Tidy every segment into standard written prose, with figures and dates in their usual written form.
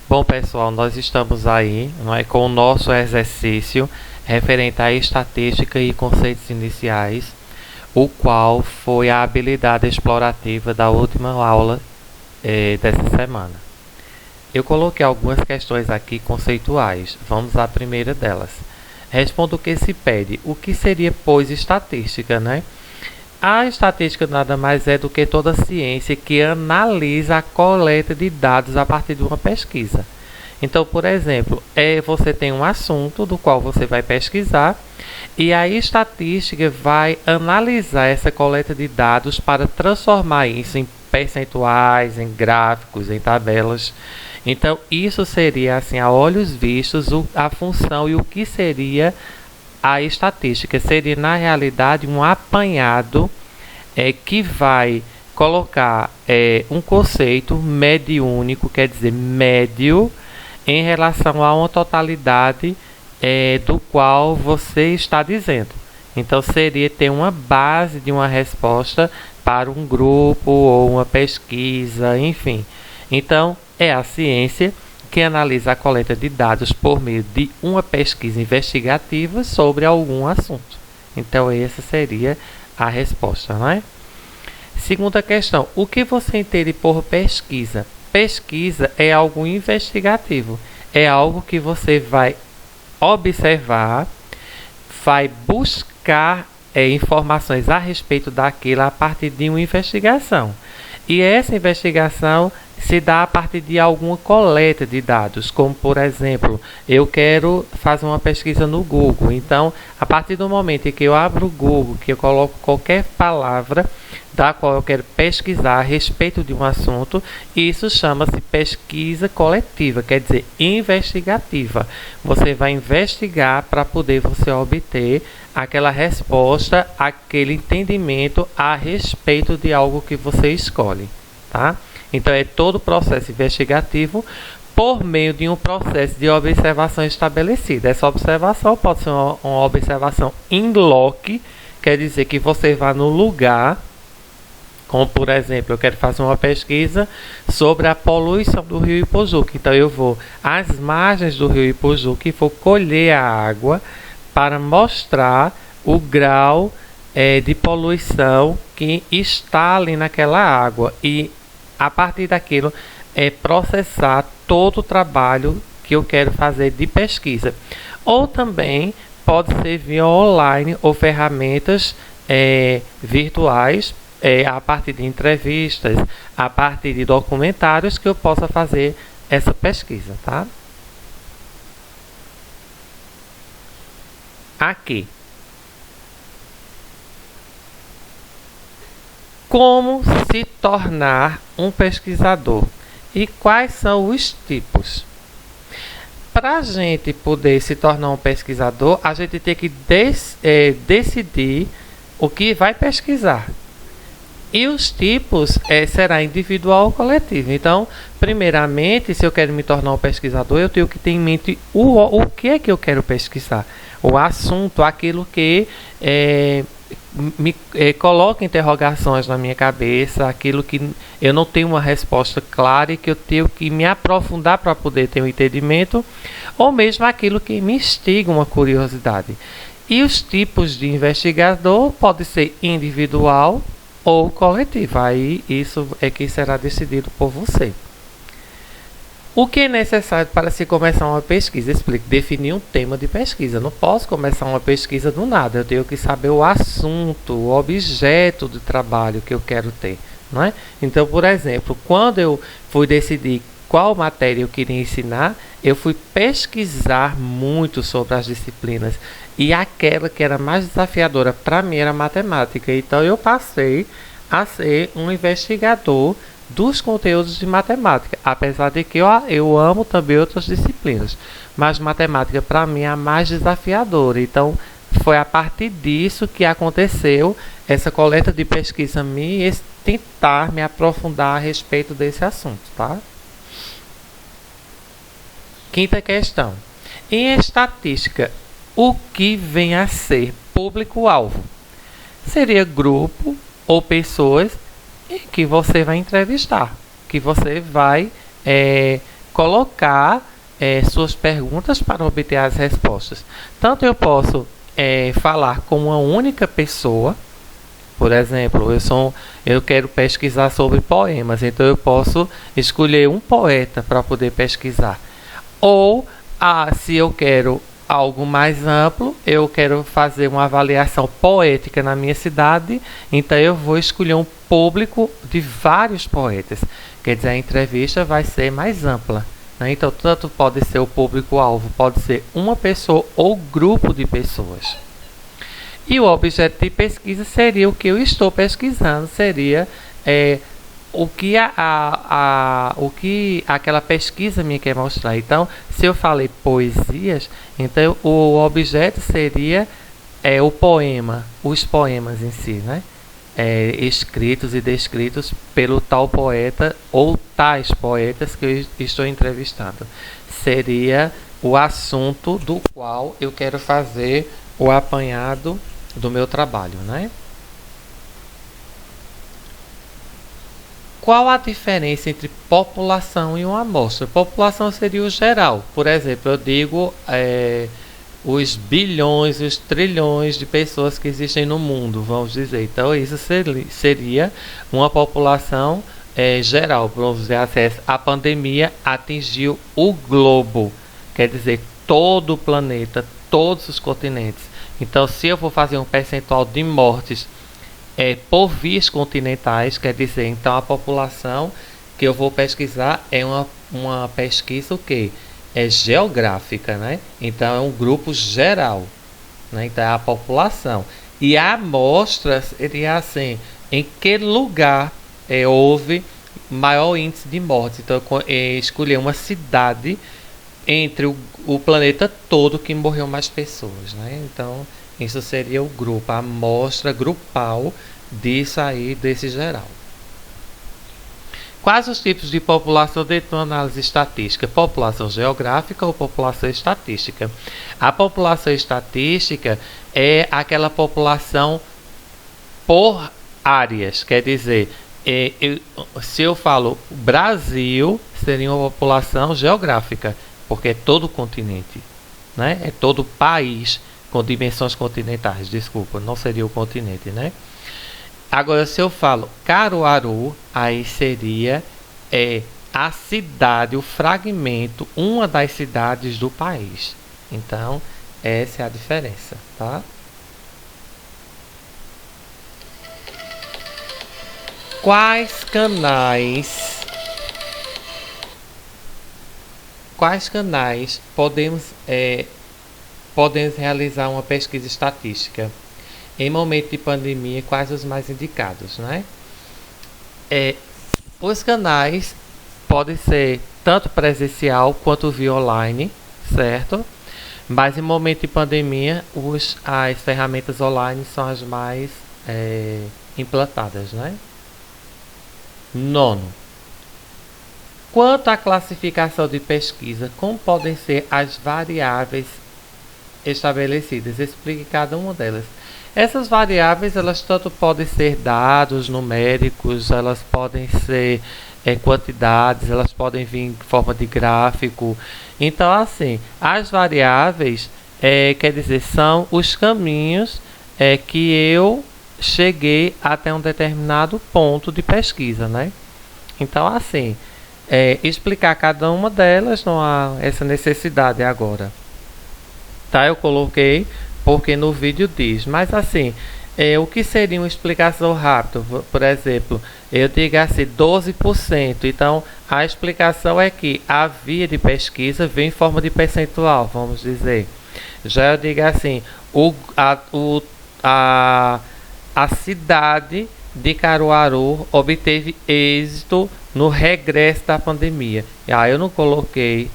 Bom, pessoal, nós estamos aí, não é, com o nosso exercício referente à estatística e conceitos iniciais, o qual foi a habilidade explorativa da última aula dessa semana. Eu coloquei algumas questões aqui conceituais. Vamos à primeira delas. Responda o que se pede. O que seria, pois, estatística, né? A estatística nada mais é do que toda ciência que analisa a coleta de dados a partir de uma pesquisa. Então, por exemplo, você tem um assunto do qual você vai pesquisar e a estatística vai analisar essa coleta de dados para transformar isso em percentuais, em gráficos, em tabelas. Então, isso seria, assim, a olhos vistos, a função e o que seria a estatística. Seria, na realidade, um apanhado que vai colocar um conceito mediúnico, quer dizer, médio, em relação a uma totalidade do qual você está dizendo. Então, seria ter uma base de uma resposta para um grupo ou uma pesquisa, enfim. Então, é a ciência que analisa a coleta de dados por meio de uma pesquisa investigativa sobre algum assunto. Então, essa seria a resposta, não é? Segunda questão, o que você entende por pesquisa? Pesquisa é algo investigativo, é algo que você vai observar, vai buscar informações a respeito daquilo a partir de uma investigação. E essa investigação se dá a partir de alguma coleta de dados, como por exemplo, eu quero fazer uma pesquisa no Google. Então, a partir do momento em que eu abro o Google, que eu coloco qualquer palavra da qual eu quero pesquisar a respeito de um assunto, isso chama-se pesquisa coletiva, quer dizer, investigativa. Você vai investigar para poder você obter aquela resposta, aquele entendimento a respeito de algo que você escolhe, tá? Então, é todo o processo investigativo por meio de um processo de observação estabelecida. Essa observação pode ser uma observação in loco, quer dizer que você vai no lugar, como por exemplo, eu quero fazer uma pesquisa sobre a poluição do rio Ipojuca. Então, eu vou às margens do rio Ipojuca e vou colher a água para mostrar o grau de poluição que está ali naquela água. E a partir daquilo, processar todo o trabalho que eu quero fazer de pesquisa. Ou também pode ser via online ou ferramentas virtuais, a partir de entrevistas, a partir de documentários que eu possa fazer essa pesquisa, tá? Aqui. Como se tornar um pesquisador e quais são os tipos? Para a gente poder se tornar um pesquisador, a gente tem que decidir o que vai pesquisar. E os tipos será individual ou coletivo. Então, primeiramente, se eu quero me tornar um pesquisador, eu tenho que ter em mente o que é que eu quero pesquisar. O assunto, aquilo que me coloca interrogações na minha cabeça, aquilo que eu não tenho uma resposta clara e que eu tenho que me aprofundar para poder ter um entendimento, ou mesmo aquilo que me instiga uma curiosidade. E os tipos de investigador pode ser individual ou coletivo. Aí isso é que será decidido por você. O que é necessário para se começar uma pesquisa? Explique. Definir um tema de pesquisa. Não posso começar uma pesquisa do nada. Eu tenho que saber o assunto, o objeto de trabalho que eu quero ter, não é? Então, por exemplo, quando eu fui decidir qual matéria eu queria ensinar, eu fui pesquisar muito sobre as disciplinas. E aquela que era mais desafiadora para mim era matemática. Então, eu passei a ser um investigador dos conteúdos de matemática, apesar de que eu amo também outras disciplinas, mas matemática para mim é a mais desafiadora. Então, foi a partir disso que aconteceu essa coleta de pesquisa minha e tentar me aprofundar a respeito desse assunto, tá? Quinta questão. Em estatística, o que vem a ser público-alvo? Seria grupo ou pessoas que você vai entrevistar, que você vai colocar suas perguntas para obter as respostas. Tanto eu posso falar com uma única pessoa. Por exemplo, eu quero pesquisar sobre poemas, então eu posso escolher um poeta para poder pesquisar. Ou, se eu quero algo mais amplo, eu quero fazer uma avaliação poética na minha cidade, então eu vou escolher um público de vários poetas. Quer dizer, a entrevista vai ser mais ampla, né? Então, tanto pode ser o público-alvo, pode ser uma pessoa ou grupo de pessoas. E o objeto de pesquisa seria o que eu estou pesquisando, seria o que aquela pesquisa me quer mostrar. Então, se eu falei poesias, então o objeto seria o poema, os poemas em si, né? Escritos e descritos pelo tal poeta ou tais poetas que eu estou entrevistando. Seria o assunto do qual eu quero fazer o apanhado do meu trabalho, né? Qual a diferença entre população e uma amostra? População seria o geral. Por exemplo, eu digo os bilhões, os trilhões de pessoas que existem no mundo, vamos dizer. Então, isso seria uma população geral. Vamos dizer assim, a pandemia atingiu o globo, quer dizer, todo o planeta, todos os continentes. Então, se eu for fazer um percentual de mortes por vias continentais, quer dizer, então a população que eu vou pesquisar é uma pesquisa o quê? Geográfica, né? Então, é um grupo geral, né? Então, é a população. E a amostra seria assim, em que lugar houve maior índice de mortes. Então, eu escolhi uma cidade entre o planeta todo que morreu mais pessoas, né? Então, isso seria o grupo, a amostra grupal disso aí, desse geral. Quais os tipos de população dentro da análise estatística? População geográfica ou população estatística? A população estatística é aquela população por áreas, quer dizer, se eu falo Brasil, seria uma população geográfica, porque é todo o continente, né? É todo o país com dimensões continentais, desculpa, não seria o continente, né? Agora, se eu falo Caruaru, aí seria a cidade, o fragmento, uma das cidades do país. Então, essa é a diferença, tá? Quais canais podemos realizar uma pesquisa estatística? Em momento de pandemia, quais os mais indicados, né? Os canais podem ser tanto presencial quanto via online, certo? Mas em momento de pandemia, as ferramentas online são as mais implantadas, né? Nono. Quanto à classificação de pesquisa, como podem ser as variáveis estabelecidas? Explique cada uma delas. Essas variáveis, elas tanto podem ser dados numéricos, elas podem ser quantidades, elas podem vir em forma de gráfico. Então, assim, as variáveis, quer dizer, são os caminhos que eu cheguei até um determinado ponto de pesquisa, né? Então, assim, explicar cada uma delas, não há essa necessidade agora. Tá? Eu coloquei porque no vídeo diz, mas assim, o que seria uma explicação rápida? Por exemplo, eu digo assim, 12%. Então, a explicação é que a via de pesquisa vem em forma de percentual, vamos dizer. Já eu digo assim, a cidade de Caruaru obteve êxito no regresso da pandemia. Aí eu não coloquei,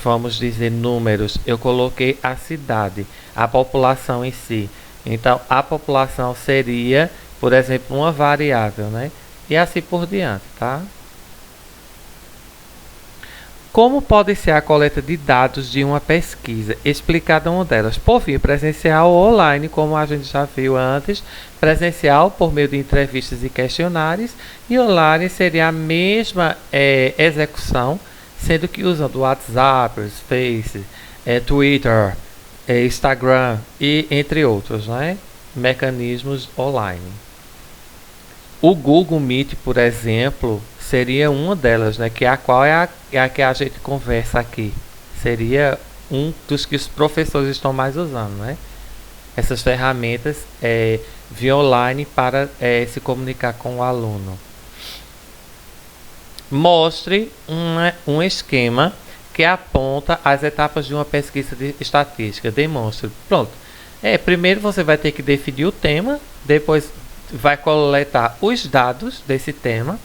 vamos dizer, números, eu coloquei a cidade, a população em si. Então, a população seria, por exemplo, uma variável, né? E assim por diante, tá? Como pode ser a coleta de dados de uma pesquisa? Explicar uma delas. Por via presencial ou online, como a gente já viu antes. Presencial, por meio de entrevistas e questionários. E online seria a mesma execução, sendo que usando WhatsApp, Face, Twitter, Instagram e entre outros, né, mecanismos online. O Google Meet, por exemplo, seria uma delas, né, que é a qual é a que a gente conversa aqui. Seria um dos que os professores estão mais usando, né? Essas ferramentas via online para se comunicar com o aluno. Mostre um esquema que aponta as etapas de uma pesquisa de estatística. Demonstre. Pronto. Primeiro você vai ter que definir o tema, depois vai coletar os dados desse tema,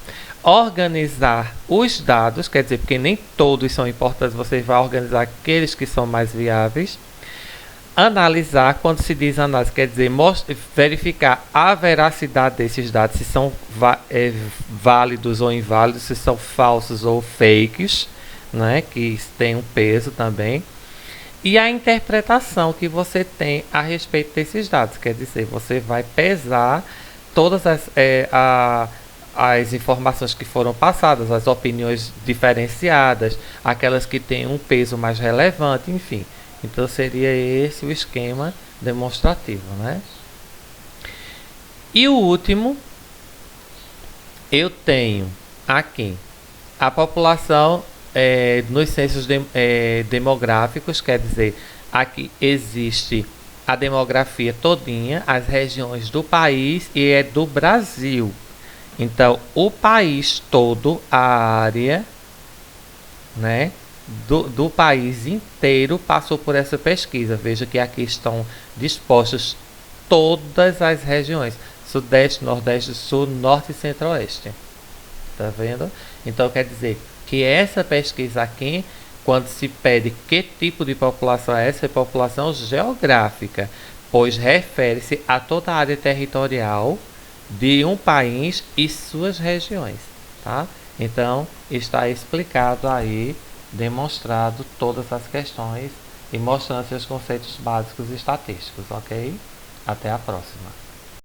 organizar os dados, quer dizer, porque nem todos são importantes, você vai organizar aqueles que são mais viáveis. Analisar, quando se diz análise, quer dizer verificar a veracidade desses dados, se são válidos ou inválidos, se são falsos ou fakes, né, que tem um peso também. E a interpretação que você tem a respeito desses dados, quer dizer, você vai pesar todas as informações que foram passadas, as opiniões diferenciadas, aquelas que têm um peso mais relevante, enfim. Então seria esse o esquema demonstrativo, né? E o último, eu tenho aqui a população nos censos demográficos, quer dizer, aqui existe a demografia todinha, as regiões do país e é do Brasil. Então, o país todo, a área, né, do país inteiro passou por essa pesquisa. Veja que aqui estão dispostas todas as regiões: Sudeste, Nordeste, Sul, Norte e Centro-Oeste. Tá vendo? Então quer dizer que essa pesquisa aqui, quando se pede que tipo de população é essa, é população geográfica, pois refere-se a toda a área territorial de um país e suas regiões, tá? Então está explicado aí, demonstrado todas as questões e mostrando seus conceitos básicos estatísticos, ok? Até a próxima.